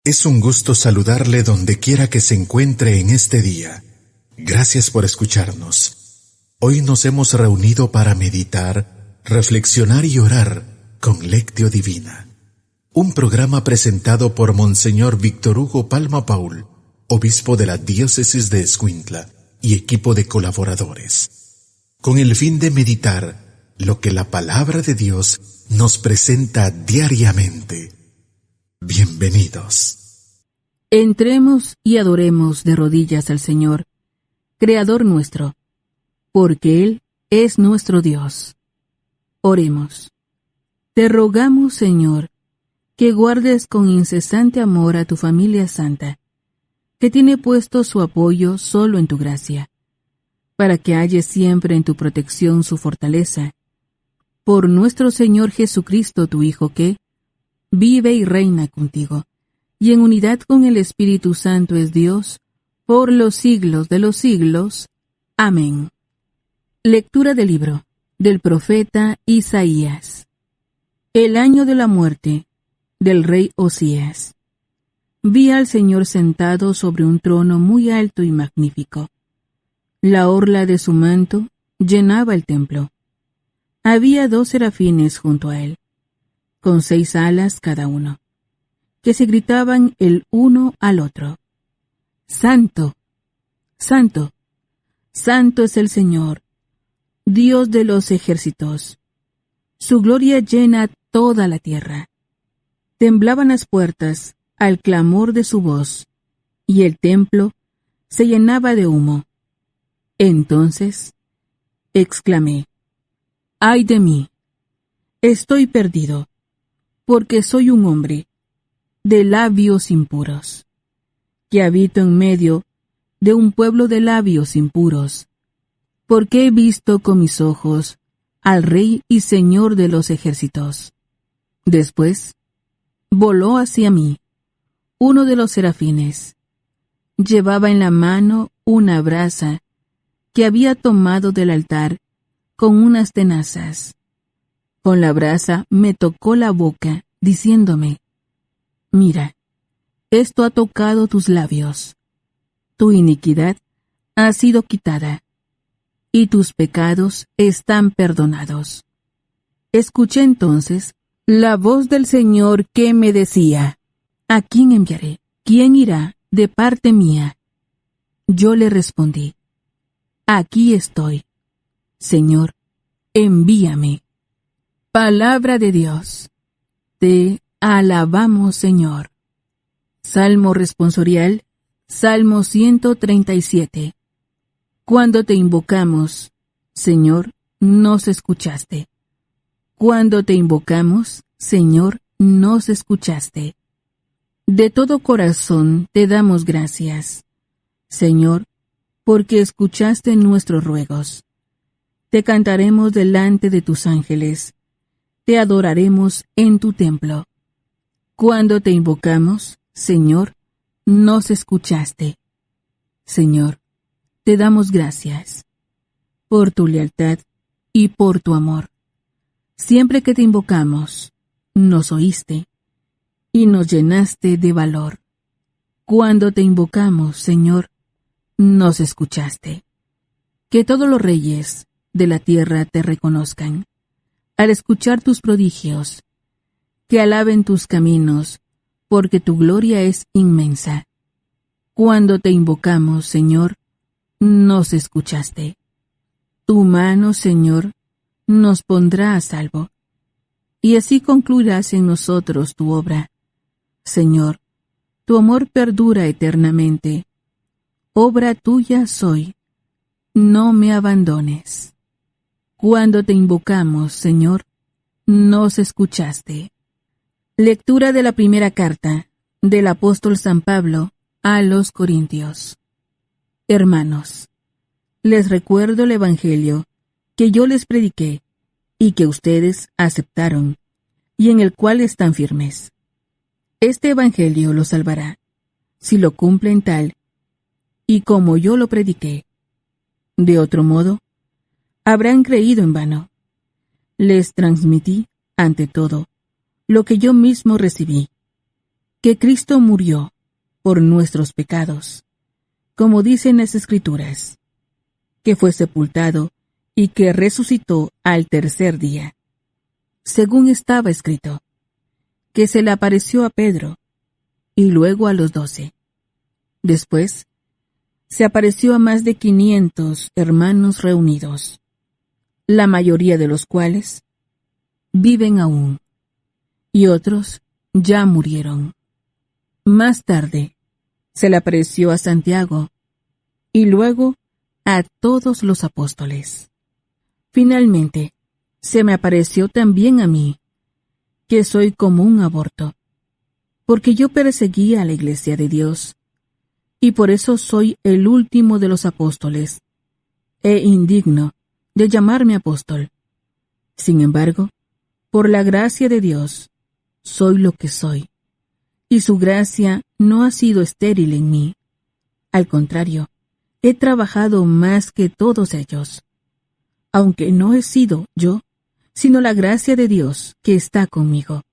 Es un gusto saludarle donde quiera que se encuentre en este día. Gracias por escucharnos. Hoy nos hemos reunido para meditar, reflexionar y orar con Lectio Divina. Un programa presentado por Monseñor Víctor Hugo Palma Paul, obispo de la diócesis de Escuintla y equipo de colaboradores, con el fin de meditar lo que la palabra de Dios nos presenta diariamente. Bienvenidos. Entremos y adoremos de rodillas al Señor, Creador nuestro, porque Él es nuestro Dios. Oremos. Te rogamos, Señor, que guardes con incesante amor a tu familia santa, que tiene puesto su apoyo solo en tu gracia, para que halles siempre en tu protección su fortaleza. Por nuestro Señor Jesucristo, tu Hijo, que vive y reina contigo, y en unidad con el Espíritu Santo es Dios, por los siglos de los siglos. Amén. Lectura del libro del profeta Isaías. El año de la muerte del rey Osías. Vi al Señor sentado sobre un trono muy alto y magnífico. La orla de su manto llenaba el templo. Había 2 serafines junto a él, con 6 alas cada uno, que se gritaban el uno al otro: Santo, Santo, Santo es el Señor, Dios de los ejércitos. Su gloria llena toda la tierra. Temblaban las puertas al clamor de su voz, y el templo se llenaba de humo. Entonces exclamé: ¡Ay de mí! Estoy perdido, porque soy un hombre de labios impuros, que habito en medio de un pueblo de labios impuros, porque he visto con mis ojos al Rey y Señor de los ejércitos. Después voló hacia mí uno de los serafines. Llevaba en la mano una brasa que había tomado del altar con unas tenazas. Con la brasa me tocó la boca, diciéndome: Mira, esto ha tocado tus labios. Tu iniquidad ha sido quitada, y tus pecados están perdonados. Escuché entonces la voz del Señor que me decía: ¿A quién enviaré? ¿Quién irá de parte mía? Yo le respondí: Aquí estoy, Señor, envíame. Palabra de Dios. Te alabamos, Señor. Salmo responsorial, Salmo 137. Cuando te invocamos, Señor, nos escuchaste. Cuando te invocamos, Señor, nos escuchaste. De todo corazón te damos gracias, Señor, porque escuchaste nuestros ruegos. Te cantaremos delante de tus ángeles. Te adoraremos en tu templo. Cuando te invocamos, Señor, nos escuchaste. Señor, te damos gracias por tu lealtad y por tu amor. Siempre que te invocamos, nos oíste y nos llenaste de valor. Cuando te invocamos, Señor, nos escuchaste. Que todos los reyes de la tierra te reconozcan al escuchar tus prodigios, que alaben tus caminos, porque tu gloria es inmensa. Cuando te invocamos, Señor, nos escuchaste. Tu mano, Señor, nos pondrá a salvo, y así concluirás en nosotros tu obra. Señor, tu amor perdura eternamente. Obra tuya soy, no me abandones. Cuando te invocamos, Señor, nos escuchaste. Lectura de la primera carta del apóstol San Pablo a los Corintios. Hermanos, les recuerdo el Evangelio que yo les prediqué y que ustedes aceptaron, y en el cual están firmes. Este Evangelio los salvará, si lo cumplen tal y como yo lo prediqué. De otro modo, habrán creído en vano. Les transmití, ante todo, lo que yo mismo recibí, que Cristo murió por nuestros pecados, como dicen las Escrituras, que fue sepultado y que resucitó al tercer día, según estaba escrito, que se le apareció a Pedro y luego a los 12. Después, se apareció a más de 500 hermanos reunidos, la mayoría de los cuales viven aún, y otros ya murieron. Más tarde, se le apareció a Santiago, y luego a todos los apóstoles. Finalmente, se me apareció también a mí, que soy como un aborto, porque yo perseguía a la iglesia de Dios, y por eso soy el último de los apóstoles, e indigno de llamarme apóstol. Sin embargo, por la gracia de Dios, soy lo que soy, y su gracia no ha sido estéril en mí. Al contrario, he trabajado más que todos ellos, aunque no he sido yo, sino la gracia de Dios que está conmigo.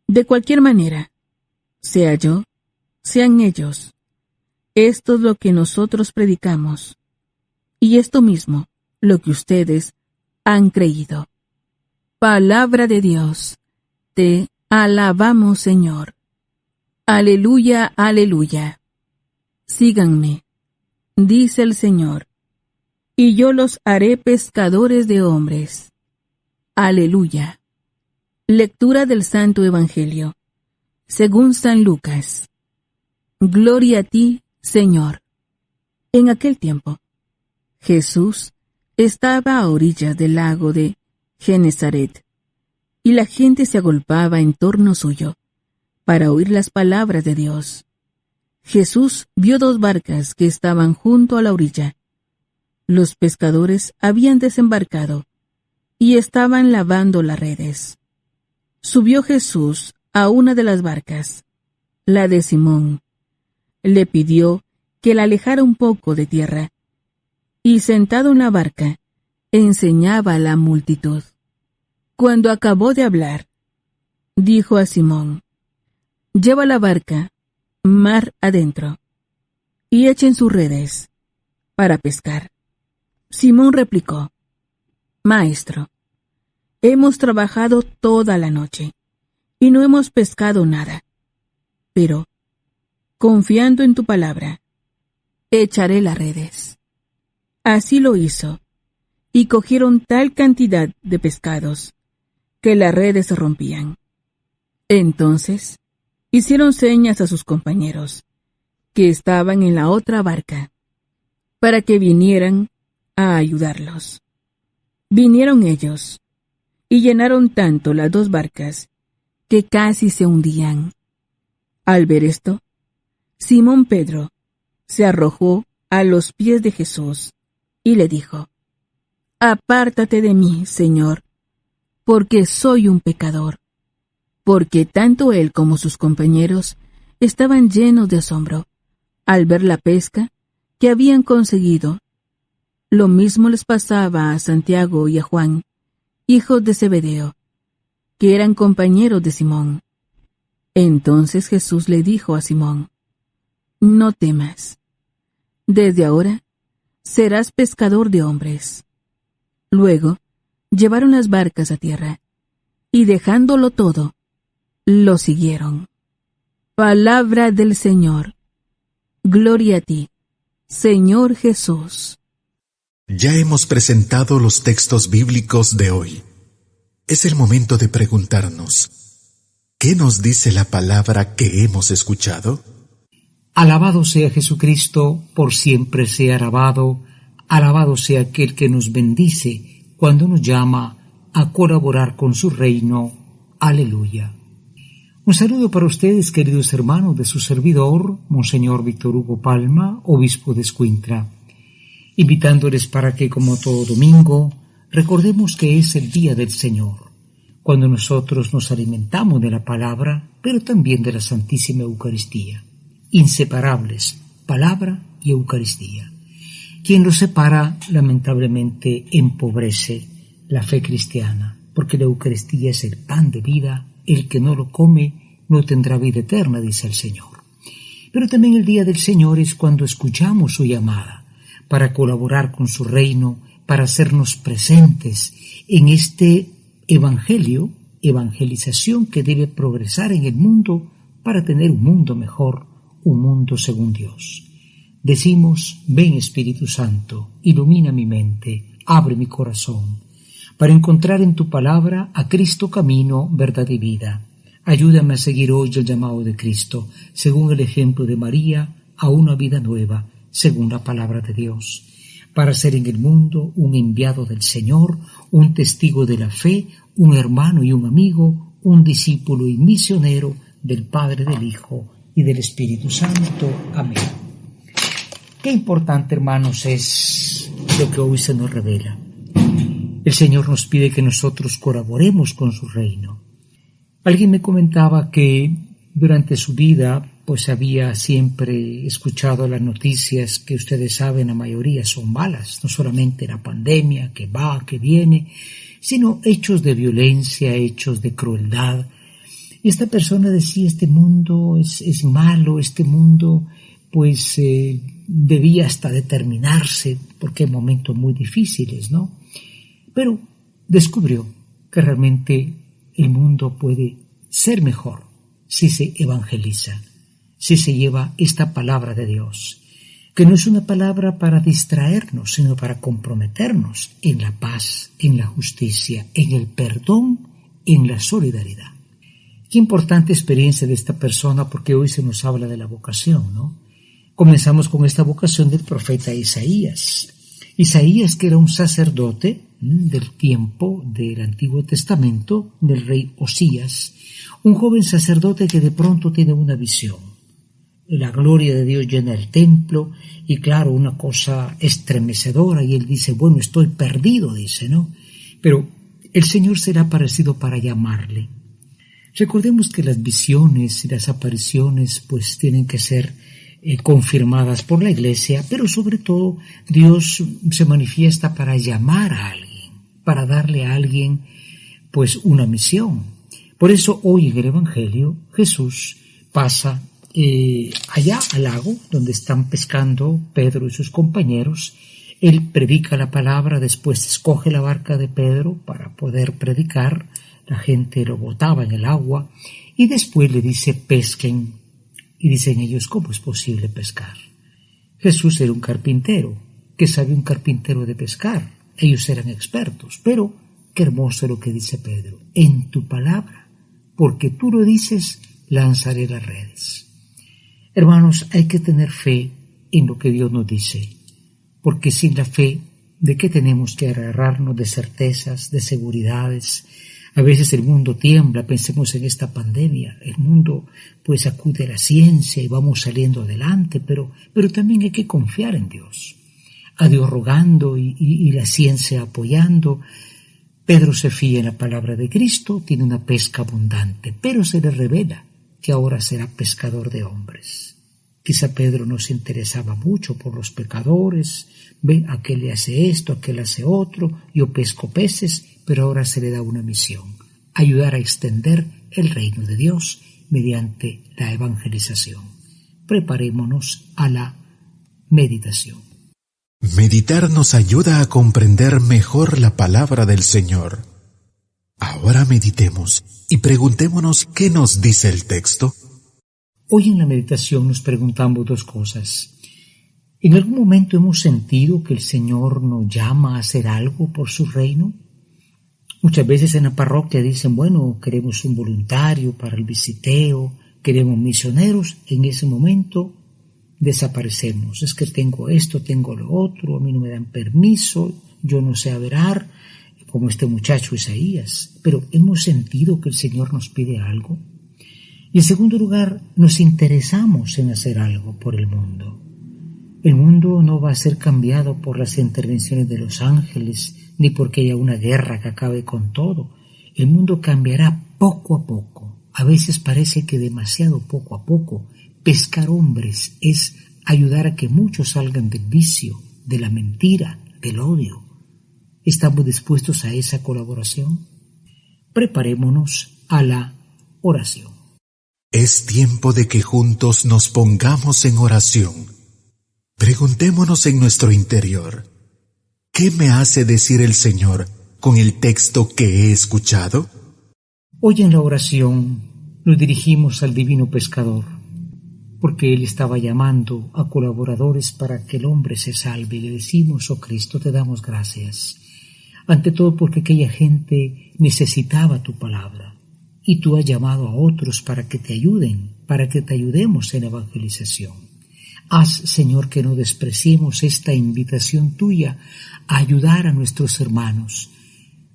De cualquier manera, sea yo, sean ellos, esto es lo que nosotros predicamos, y esto mismo, lo que ustedes han creído. Palabra de Dios, te alabamos, Señor. Aleluya, aleluya. Síganme, dice el Señor, y yo los haré pescadores de hombres. Aleluya. Lectura del Santo Evangelio, según San Lucas. Gloria a ti, Señor. En aquel tiempo, Jesús estaba a orillas del lago de Genesaret, y la gente se agolpaba en torno suyo, para oír las palabras de Dios. Jesús vio 2 barcas que estaban junto a la orilla. Los pescadores habían desembarcado, y estaban lavando las redes. Subió Jesús a una de las barcas, la de Simón. Le pidió que la alejara un poco de tierra, y sentado en la barca, enseñaba a la multitud. Cuando acabó de hablar, dijo a Simón: «Lleva la barca mar adentro, y echen sus redes para pescar». Simón replicó: «Maestro, hemos trabajado toda la noche, y no hemos pescado nada, pero, confiando en tu palabra, echaré las redes». Así lo hizo, y cogieron tal cantidad de pescados, que las redes se rompían. Entonces, hicieron señas a sus compañeros, que estaban en la otra barca, para que vinieran a ayudarlos. Vinieron ellos, y llenaron tanto las 2 barcas, que casi se hundían. Al ver esto, Simón Pedro se arrojó a los pies de Jesús, y le dijo: «Apártate de mí, Señor, porque soy un pecador». Porque tanto él como sus compañeros estaban llenos de asombro al ver la pesca que habían conseguido. Lo mismo les pasaba a Santiago y a Juan, hijos de Zebedeo, que eran compañeros de Simón. Entonces Jesús le dijo a Simón: «No temas. Desde ahora serás pescador de hombres». Luego llevaron las barcas a tierra, y dejándolo todo, lo siguieron. Palabra del Señor. Gloria a ti, Señor Jesús. Ya hemos presentado los textos bíblicos de hoy. Es el momento de preguntarnos: ¿qué nos dice la palabra que hemos escuchado? Alabado sea Jesucristo, por siempre sea alabado. Alabado sea aquel que nos bendice cuando nos llama a colaborar con su reino. Aleluya. Un saludo para ustedes, queridos hermanos, de su servidor, Monseñor Víctor Hugo Palma, obispo de Escuintla, invitándoles para que, como todo domingo, recordemos que es el día del Señor, cuando nosotros nos alimentamos de la palabra, pero también de la Santísima Eucaristía, inseparables, palabra y Eucaristía. Quien los separa, lamentablemente, empobrece la fe cristiana, porque la Eucaristía es el pan de vida. El que no lo come no tendrá vida eterna, dice el Señor. Pero también el día del Señor es cuando escuchamos su llamada para colaborar con su reino, para hacernos presentes en este evangelio, evangelización que debe progresar en el mundo para tener un mundo mejor, un mundo según Dios. Decimos: ven Espíritu Santo, ilumina mi mente, abre mi corazón, para encontrar en tu palabra a Cristo camino, verdad y vida. Ayúdame a seguir hoy el llamado de Cristo, según el ejemplo de María, a una vida nueva, según la palabra de Dios, para ser en el mundo un enviado del Señor, un testigo de la fe, un hermano y un amigo, un discípulo y misionero del Padre, del Hijo y del Espíritu Santo. Amén. Qué importante, hermanos, es lo que hoy se nos revela. El Señor nos pide que nosotros colaboremos con su reino. Alguien me comentaba que durante su vida pues había siempre escuchado las noticias que ustedes saben, la mayoría son malas, no solamente la pandemia que va, que viene, sino hechos de violencia, hechos de crueldad. Y esta persona decía: este mundo es malo, este mundo pues debía hasta determinarse, porque hay momentos muy difíciles, ¿no? Pero descubrió que realmente el mundo puede ser mejor si se evangeliza, si se lleva esta palabra de Dios, que no es una palabra para distraernos, sino para comprometernos en la paz, en la justicia, en el perdón, en la solidaridad. Qué importante experiencia de esta persona, porque hoy se nos habla de la vocación, ¿no? Comenzamos con esta vocación del profeta Isaías. Isaías, que era un sacerdote del tiempo del Antiguo Testamento, del rey Osías, un joven sacerdote que de pronto tiene una visión. La gloria de Dios llena el templo y claro, una cosa estremecedora, y él dice: bueno, estoy perdido, dice, ¿no? Pero el Señor será aparecido para llamarle. Recordemos que las visiones y las apariciones pues tienen que ser confirmadas por la Iglesia, pero sobre todo Dios se manifiesta para llamar a alguien, para darle a alguien pues una misión. Por eso hoy en el Evangelio Jesús pasa allá al lago donde están pescando Pedro y sus compañeros. Él predica la palabra, después escoge la barca de Pedro para poder predicar. La gente lo botaba en el agua y después le dice: pesquen. Y dicen ellos: ¿cómo es posible pescar? Jesús era un carpintero. ¿Qué sabe un carpintero de pescar? Ellos eran expertos. Pero qué hermoso lo que dice Pedro: en tu palabra, porque tú lo dices, lanzaré las redes. Hermanos, hay que tener fe en lo que Dios nos dice, porque sin la fe, ¿de qué tenemos que agarrarnos? De certezas, de seguridades. A veces el mundo tiembla, pensemos en esta pandemia, el mundo pues acude a la ciencia y vamos saliendo adelante, pero también hay que confiar en Dios, a Dios rogando y la ciencia apoyando. Pedro se fía en la palabra de Cristo, tiene una pesca abundante, pero se le revela que ahora será pescador de hombres. Quizá Pedro no se interesaba mucho por los pecadores, ve, aquel le hace esto, aquel hace otro, yo pesco peces, pero ahora se le da una misión: ayudar a extender el reino de Dios mediante la evangelización. Preparémonos a la meditación. Meditar nos ayuda a comprender mejor la palabra del Señor. Ahora meditemos y preguntémonos qué nos dice el texto. Hoy en la meditación nos preguntamos dos cosas. ¿En algún momento hemos sentido que el Señor nos llama a hacer algo por su reino? Muchas veces en la parroquia dicen: bueno, queremos un voluntario para el visiteo, queremos misioneros. En ese momento desaparecemos. Es que tengo esto, tengo lo otro, a mí no me dan permiso, yo no sé orar, como este muchacho Isaías. Pero ¿hemos sentido que el Señor nos pide algo? Y en segundo lugar, nos interesamos en hacer algo por el mundo. El mundo no va a ser cambiado por las intervenciones de los ángeles, ni porque haya una guerra que acabe con todo. El mundo cambiará poco a poco. A veces parece que demasiado poco a poco. Pescar hombres es ayudar a que muchos salgan del vicio, de la mentira, del odio. ¿Estamos dispuestos a esa colaboración? Preparémonos a la oración. Es tiempo de que juntos nos pongamos en oración. Preguntémonos en nuestro interior, ¿qué me hace decir el Señor con el texto que he escuchado? Hoy en la oración nos dirigimos al divino pescador, porque Él estaba llamando a colaboradores para que el hombre se salve. Y le decimos: oh Cristo, te damos gracias. Ante todo porque aquella gente necesitaba tu palabra, y tú has llamado a otros para que te ayuden, para que te ayudemos en la evangelización. Haz, Señor, que no despreciemos esta invitación tuya a ayudar a nuestros hermanos,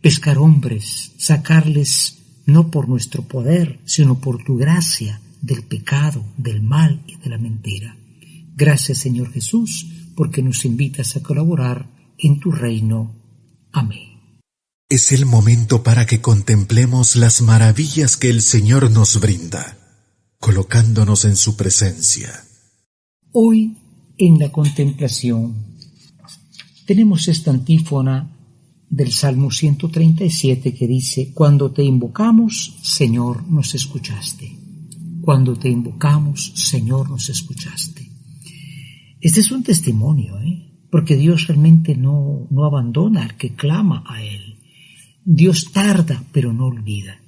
pescar hombres, sacarles no por nuestro poder, sino por tu gracia, del pecado, del mal y de la mentira. Gracias, Señor Jesús, porque nos invitas a colaborar en tu reino. Amén. Es el momento para que contemplemos las maravillas que el Señor nos brinda, colocándonos en su presencia. Hoy, en la contemplación, tenemos esta antífona del Salmo 137 que dice: cuando te invocamos, Señor, nos escuchaste. Cuando te invocamos, Señor, nos escuchaste. Este es un testimonio, porque Dios realmente no abandona al que clama a Él. Dios tarda, pero no olvida.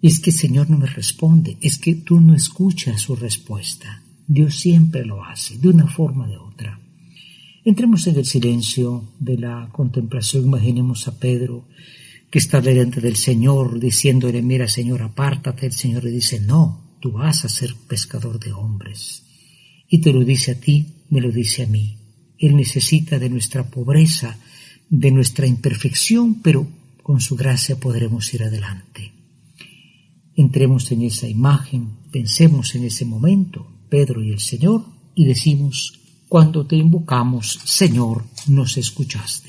Y es que el Señor no me responde, es que tú no escuchas su respuesta. Dios siempre lo hace, de una forma o de otra. Entremos en el silencio de la contemplación. Imaginemos a Pedro que está delante del Señor diciéndole: mira, Señor, apártate. El Señor le dice: no, tú vas a ser pescador de hombres. Y te lo dice a ti, me lo dice a mí. Él necesita de nuestra pobreza, de nuestra imperfección, pero con su gracia podremos ir adelante. Entremos en esa imagen, pensemos en ese momento, Pedro y el Señor, y decimos: cuando te invocamos, Señor, nos escuchaste.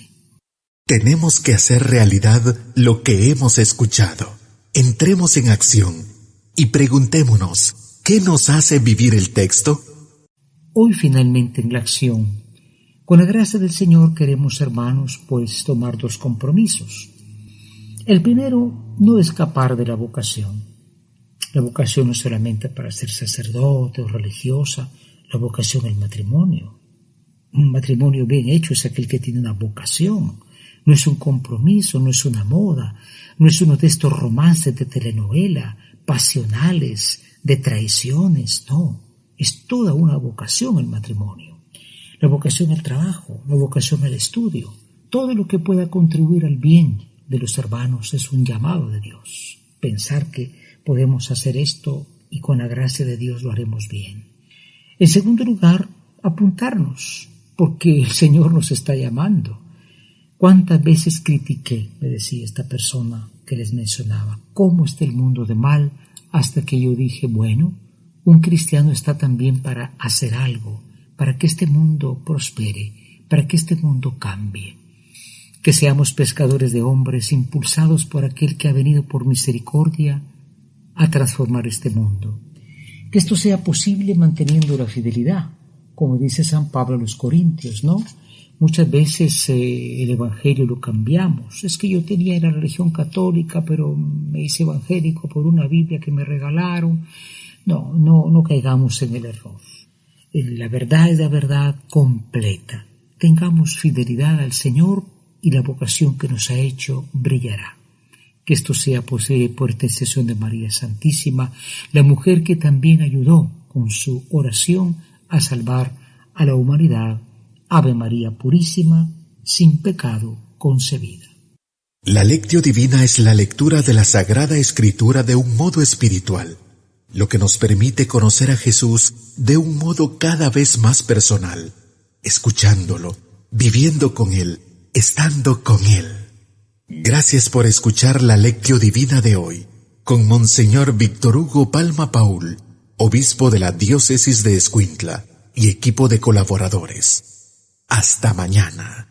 Tenemos que hacer realidad lo que hemos escuchado. Entremos en acción y preguntémonos, ¿qué nos hace vivir el texto? Hoy finalmente en la acción, con la gracia del Señor, queremos, hermanos, pues tomar dos compromisos. El primero, no escapar de la vocación. La vocación no es solamente para ser sacerdote o religiosa, la vocación es el matrimonio. Un matrimonio bien hecho es aquel que tiene una vocación. No es un compromiso, no es una moda, no es uno de estos romances de telenovela, pasionales, de traiciones, no. Es toda una vocación el matrimonio. La vocación al trabajo, la vocación al estudio, todo lo que pueda contribuir al bien de los hermanos es un llamado de Dios. Pensar que podemos hacer esto y con la gracia de Dios lo haremos bien. En segundo lugar, apuntarnos, porque el Señor nos está llamando. ¿Cuántas veces critiqué, me decía esta persona que les mencionaba, cómo está el mundo de mal, hasta que yo dije, bueno, un cristiano está también para hacer algo, para que este mundo prospere, para que este mundo cambie. Que seamos pescadores de hombres impulsados por aquel que ha venido por misericordia a transformar este mundo. Que esto sea posible manteniendo la fidelidad, como dice San Pablo a los Corintios, ¿no? Muchas veces el evangelio lo cambiamos. Es que yo tenía la religión católica, pero me hice evangélico por una Biblia que me regalaron. No caigamos en el error. La verdad es la verdad completa. Tengamos fidelidad al Señor y la vocación que nos ha hecho brillará. Que esto sea posible por intercesión de María Santísima, la mujer que también ayudó con su oración a salvar a la humanidad. Ave María Purísima, sin pecado concebida. La Lectio Divina es la lectura de la Sagrada Escritura de un modo espiritual, lo que nos permite conocer a Jesús de un modo cada vez más personal, escuchándolo, viviendo con Él, estando con Él. Gracias por escuchar la Lectio Divina de hoy, con Monseñor Víctor Hugo Palma Paul, obispo de la Diócesis de Escuintla, y equipo de colaboradores. Hasta mañana.